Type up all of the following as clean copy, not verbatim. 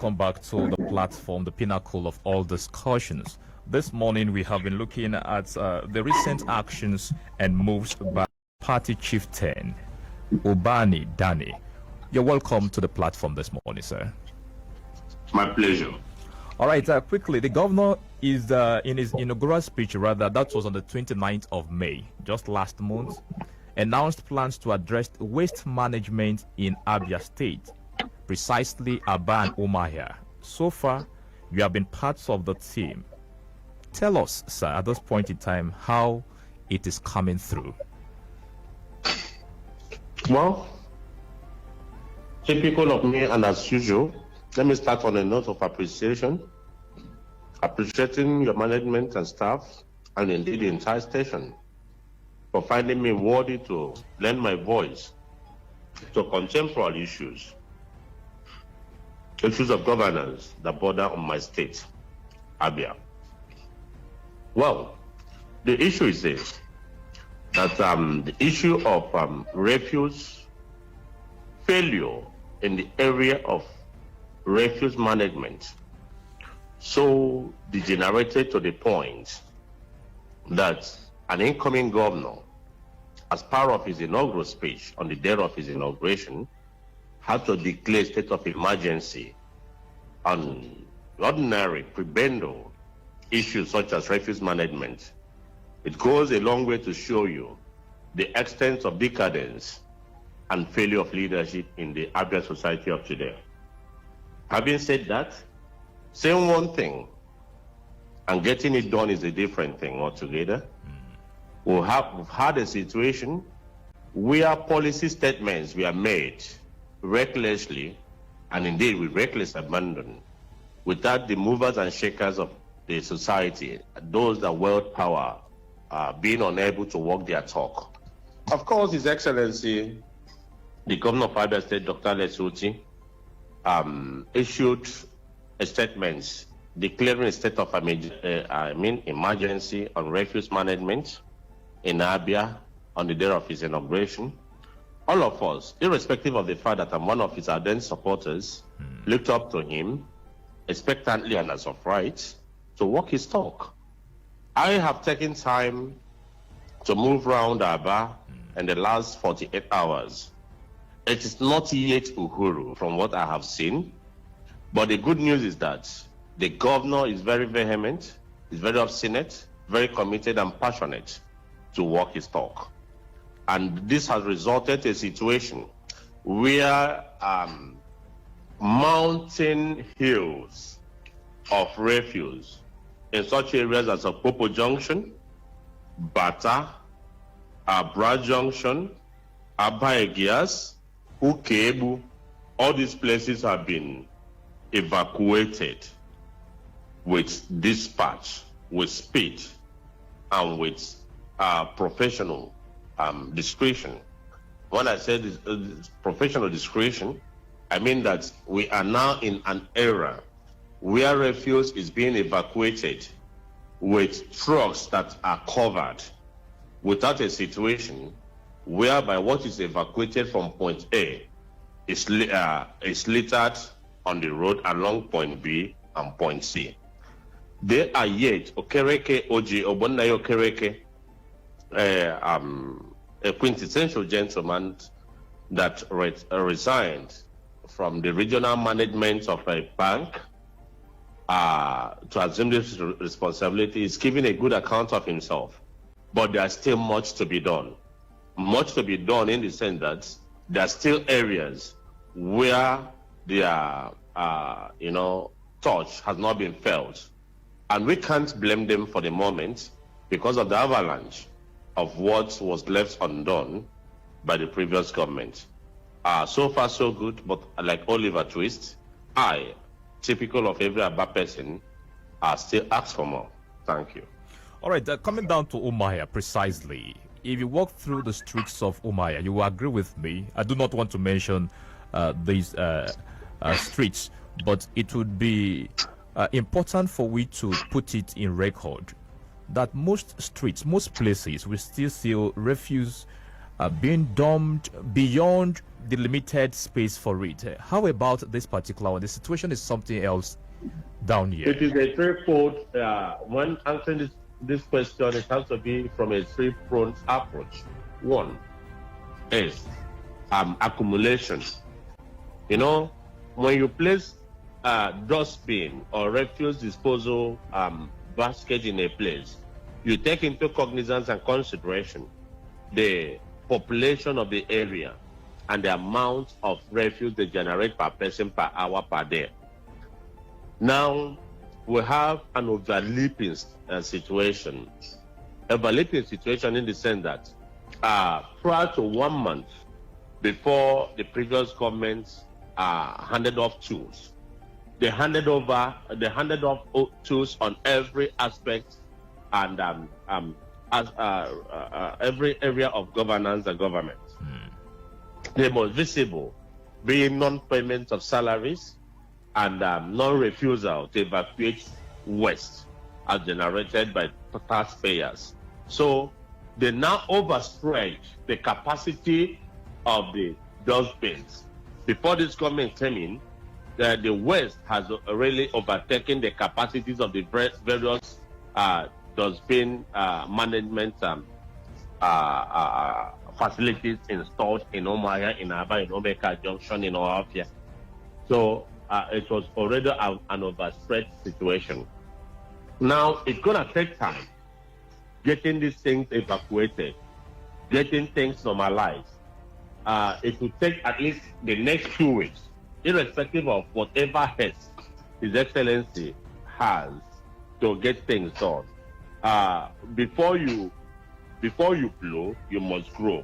welcome back to the platform, the pinnacle of all discussions. This morning we have been looking at the recent actions and moves by party chieftain Ubani Dannie. You're welcome to the platform this morning, sir. My pleasure. All right, quickly, the governor is in his inaugural speech, rather, that was on the 29th of May, just last month, announced plans to address waste management in Abia State, precisely Aba and Umuahia. So far, you have been parts of the team. Tell us, sir, at this point in time, how it is coming through. Well, typical of me, and as usual, let me start on a note of appreciation. Appreciating your management and staff, and indeed the entire station, for finding me worthy to lend my voice to contemporary issues of governance that border on my state, Abia. Well, the issue is this, that the issue of refuse failure in the area of refuse management so degenerated to the point that an incoming governor, as part of his inaugural speech on the day of his inauguration, had to declare state of emergency on ordinary prebendal issues such as refuse management. It goes a long way to show you the extent of decadence and failure of leadership in the Abia society of today. Having said that, saying one thing and getting it done is a different thing altogether. We've had a situation where policy statements were made recklessly, and indeed with reckless abandon, without the movers and shakers of the society, those that wield power, being unable to walk their talk. Of course, His Excellency, the Governor of Abia State, Dr. Otti, issued a statement declaring a state of emergency on refuse management in Abia on the day of his inauguration. All of us, irrespective of the fact that I'm one of his ardent supporters, looked up to him expectantly and as of right to walk his talk. I have taken time to move around Aba in the last 48 hours. It is not yet Uhuru from what I have seen, but the good news is that the governor is very vehement, is very obstinate, very committed and passionate to walk his talk. And this has resulted in a situation where mountain hills of refuse in such areas as Popo Junction, Bata, Abra Junction, Abaegias, Ukebu, all these places have been evacuated with dispatch, with speed, and with professional discretion. When I say professional discretion, I mean that we are now in an era where refuse is being evacuated with trucks that are covered, without a situation whereby what is evacuated from point A is littered on the road along point B and point C. There are yet Okereke Oji Obonayo Okereke, a quintessential gentleman that resigned from the regional management of a bank to assume this responsibility, is giving a good account of himself. But there's still much to be done. Much to be done in the sense that there are still areas where their touch has not been felt. And we can't blame them for the moment because of the avalanche of what was left undone by the previous government. So far, so good, but like Oliver Twist, I, typical of every Aba person, still ask for more. Thank you. All right, coming down to Umuahia precisely, if you walk through the streets of Umuahia, you will agree with me. I do not want to mention these streets, but it would be important for we to put it in record that most streets, most places, we still see refuse being dumped beyond the limited space for it. How about this particular one? The situation is something else down here. It is a threefold. When answering this question, it has to be from a three-pronged approach. One is accumulation. You know, when you place dustbin or refuse disposal basket in a place, you take into cognizance and consideration the population of the area and the amount of refuse they generate per person per hour per day. Now, we have an overlapping situation. Overlapping situation in the sense that prior to 1 month before the previous government handed off tools, they handed off tools on every aspect and every area of governance and government. The most visible being non-payment of salaries and non-refusal to evacuate waste as generated by taxpayers. So they now overstretch the capacity of the dustbins. Before this government came in, the waste has really overtaken the capacities of the various dustbin management facilities installed in Umuahia, in Aba, in Omeka Junction, in Umuahia. So it was already an overstretched situation. Now it's gonna take time getting these things evacuated, getting things normalized. It will take at least the next 2 weeks, irrespective of whatever haste His Excellency has to get things done. Before you blow, you must grow.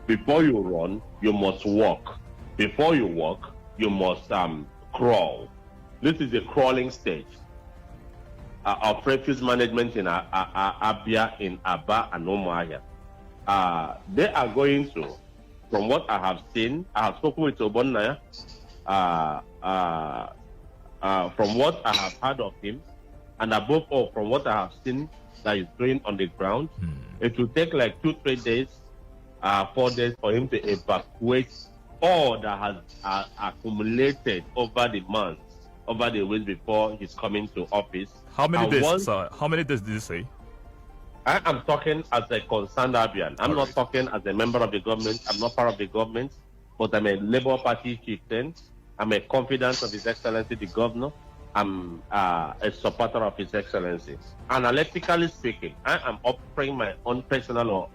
Before you run, you must walk. Before you walk, you must crawl. This is the crawling stage of refuse management in Abia, in Aba, and Umuahia. They are going to, from what I have seen, I have spoken with Obonaya. From what I have heard of him, and above all, from what I have seen that he's doing on the ground, it will take like 2-3 days, 4 days for him to evacuate all that has accumulated over the months, over the weeks before he's coming to office. How many days, sir? How many days did you say? I am talking as a concerned Abian. I'm not talking as a member of the government. I'm not part of the government, but I'm a Labour Party chieftain. I'm a confidant of His Excellency the Governor. I'm a supporter of His Excellency. Analytically speaking, I am offering my own personal or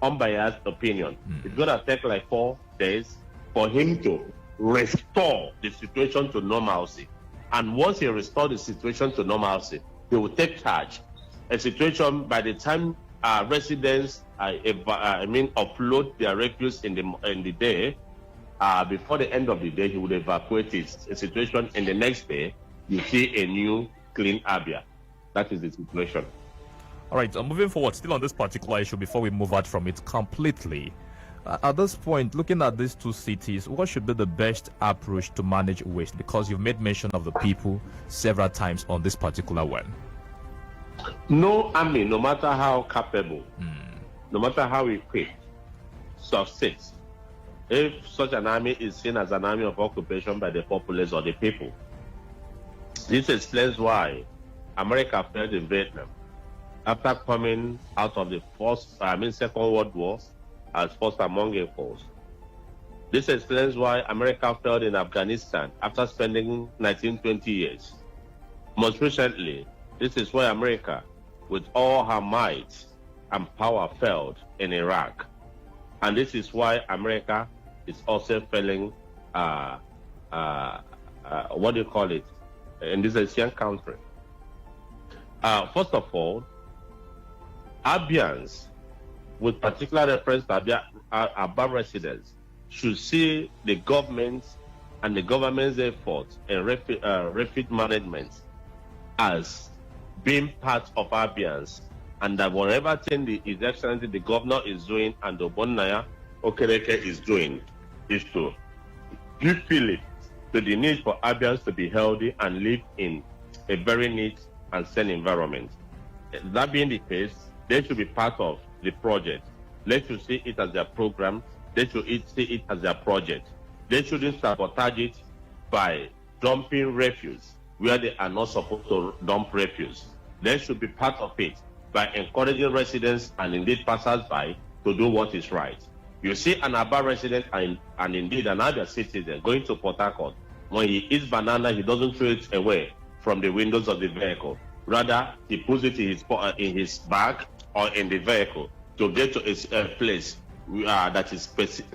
unbiased opinion. It's gonna take like 4 days for him to restore the situation to normalcy. And once he restores the situation to normalcy, he will take charge. A situation by the time residents offload their refuse in the day, before the end of the day, he would evacuate it. A situation in the next day, you see a new clean Abia. That is the situation. All right, moving forward, still on this particular issue before we move out from it completely. At this point, looking at these two cities, what should be the best approach to manage waste? Because you've made mention of the people several times on this particular one. No army, no matter how capable, no matter how equipped, succeeds if such an army is seen as an army of occupation by the populace or the people. This explains why America failed in Vietnam after coming out of the Second World War as first among equals. This explains why America failed in Afghanistan after spending 19-20 years. Most recently, this is why America, with all her might and power, failed in Iraq. And this is why America is also failing, in this Asian country. First of all, Abians, with particular reference to Aba residents, should see the government and the government's efforts in refuse management as being part of Abians, and that whatever thing His Excellency the Governor is doing and the Obonaya Okereke is doing is to give feeling to the need for Abians to be healthy and live in a very neat and sane environment. That being the case, they should be part of the project. Let us see it as their program They should see it as their project. They shouldn't sabotage it by dumping refuse where they are not supposed to dump refuse. They should be part of it by encouraging residents and indeed passers-by to do what is right. You see an Aba resident and indeed another citizen going to Port Harcourt. When he eats banana, he doesn't throw it away from the windows of the vehicle. Rather, he puts it in his bag or in the vehicle to get to a place that is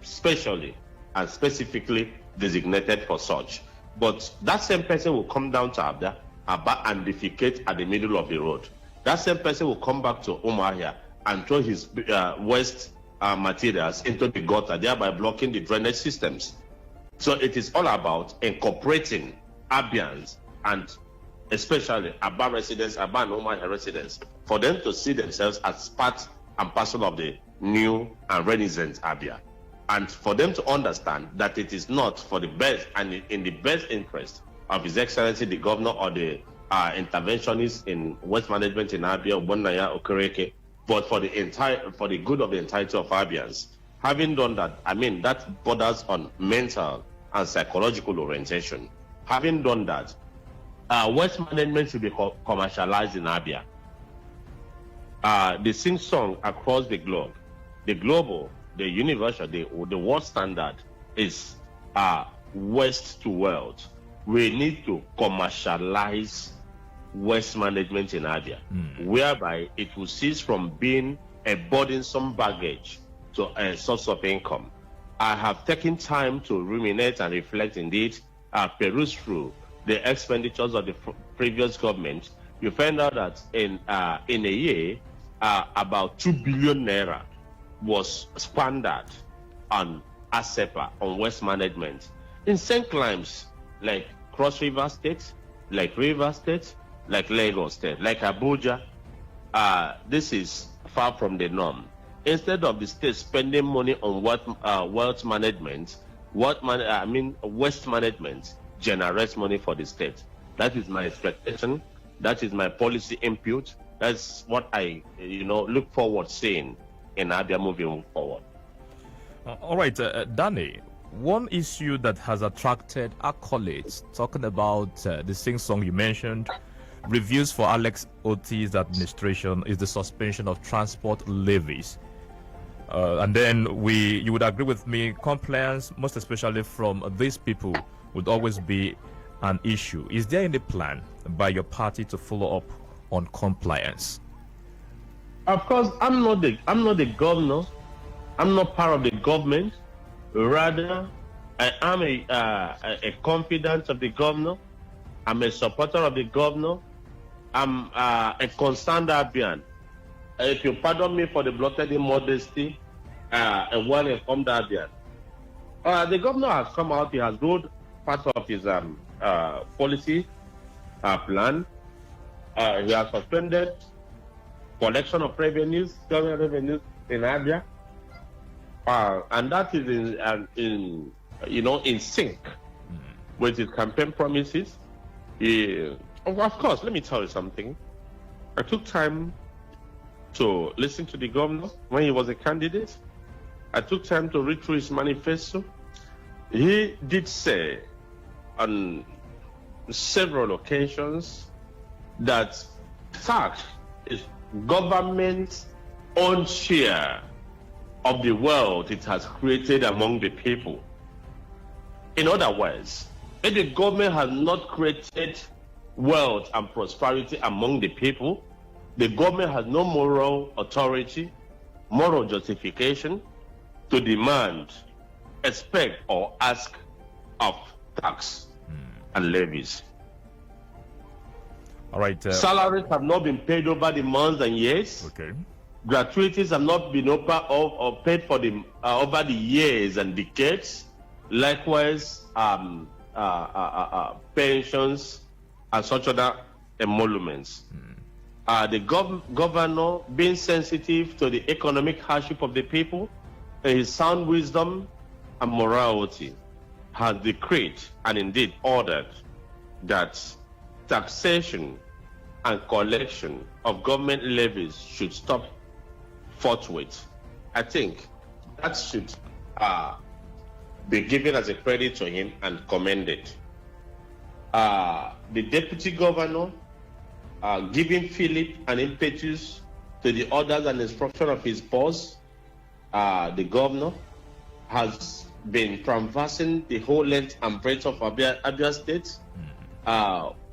specially and specifically designated for such. But that same person will come down to Aba and defecate at the middle of the road. That same person will come back to Umuahia and throw his waste materials into the gutter, thereby blocking the drainage systems. So it is all about incorporating Abians and especially Aba residents, Aba and Umuahia residents, for them to see themselves as part and parcel of the new and renaissance Abia. And for them to understand that it is not for the best and in the best interest of His Excellency the Governor or the interventionists in waste management in Abia, Ubani Dannie, but for the good of the entirety of Abians. Having done that, I mean, that borders on mental and psychological orientation. Having done that, waste management should be commercialized in Abia. They sing song across the globe. The global, the universal, the world standard is west to world. We need to commercialize waste management in Abia, whereby it will cease from being a burdensome baggage to a source of income. I have taken time to ruminate and reflect, indeed, peruse through the expenditures of the previous government. You find out that in a year, about 2 billion naira was squandered on ASEPA, on waste management. In St. Climes, like Cross River State, like River State, like Lagos State, like Abuja, this is far from the norm. Instead of the state spending money on wealth management, waste management generates money for the state. That is my expectation. That is my policy input. That's what I, look forward seeing in Abia moving forward. All right, Danny, one issue that has attracted accolades, talking about the sing-song you mentioned, reviews for Alex Otti's administration, is the suspension of transport levies. And then you would agree with me, compliance, most especially from these people, would always be an issue. Is there any plan by your party to follow up on compliance? Of course, I'm not the governor. I'm not part of the government. Rather, I am a confidant of the governor. I'm a supporter of the governor. I'm a concerned Abian. If you pardon me for the blotted immodesty, a well-informed Abian. The governor has come out. He has rolled part of his policy plan. He has suspended collection of revenues, government revenues in Abia, and that is in sync with his campaign promises. Of course, let me tell you something. I took time to listen to the governor when he was a candidate. I took time to read through his manifesto. He did say on several occasions that tax is government's own share of the wealth it has created among the people. In other words, if the government has not created wealth and prosperity among the people, the government has no moral authority, moral justification to demand, expect, or ask of tax and levies. All right. Salaries have not been paid over the months and years. Okay. Gratuities have not been paid for over the years and decades. Likewise, pensions and such other emoluments. The governor, being sensitive to the economic hardship of the people, and his sound wisdom and morality, has decreed and indeed ordered that taxation and collection of government levies should stop forthwith. I think that should be given as a credit to him and commended. The deputy governor giving Philip an impetus to the orders and instruction of his boss, the governor, has been traversing the whole length and breadth of Abia State,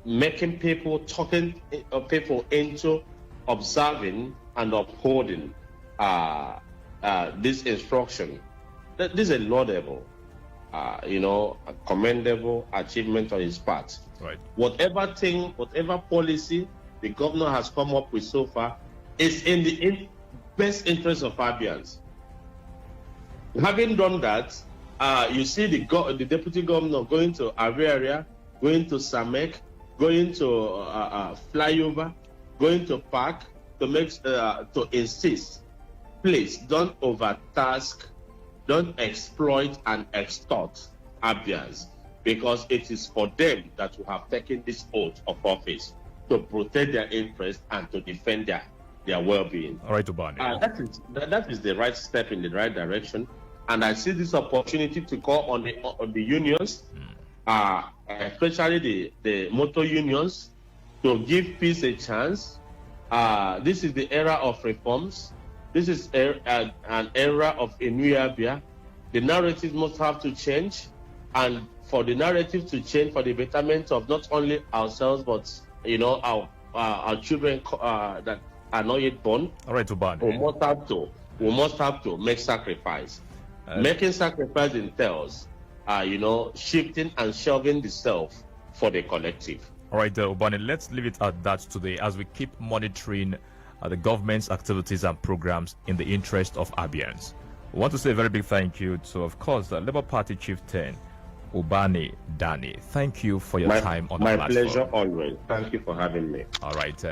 making people, talking people into observing and upholding this instruction. This is a laudable, a commendable achievement on his part. Right. Whatever policy the governor has come up with so far is in the best interest of Abians. Having done that, you see the deputy governor going to Averia, going to Samek, going to Flyover, going to Park to insist, please don't overtask, don't exploit and extort Abians, because it is for them that we have taken this oath of office to protect their interests and to defend their well-being. All right, Ubani. That is the right step in the right direction, and I see this opportunity to call on the unions, especially the motor unions, to give peace a chance. This is the era of reforms. This is an era of a new Abia. The narrative must have to change, and for the narrative to change for the betterment of not only ourselves but our children that are not yet born. All right, Ubani. We must have to make sacrifice. Making sacrifice entails, shifting and shelving the self for the collective. All right, Ubani, let's leave it at that today as we keep monitoring the government's activities and programs in the interest of Abians. We want to say a very big thank you to, of course, the Labour Party chieftain, Ubani Dannie. Thank you for your time on the platform. My pleasure always. Thank you for having me. All right.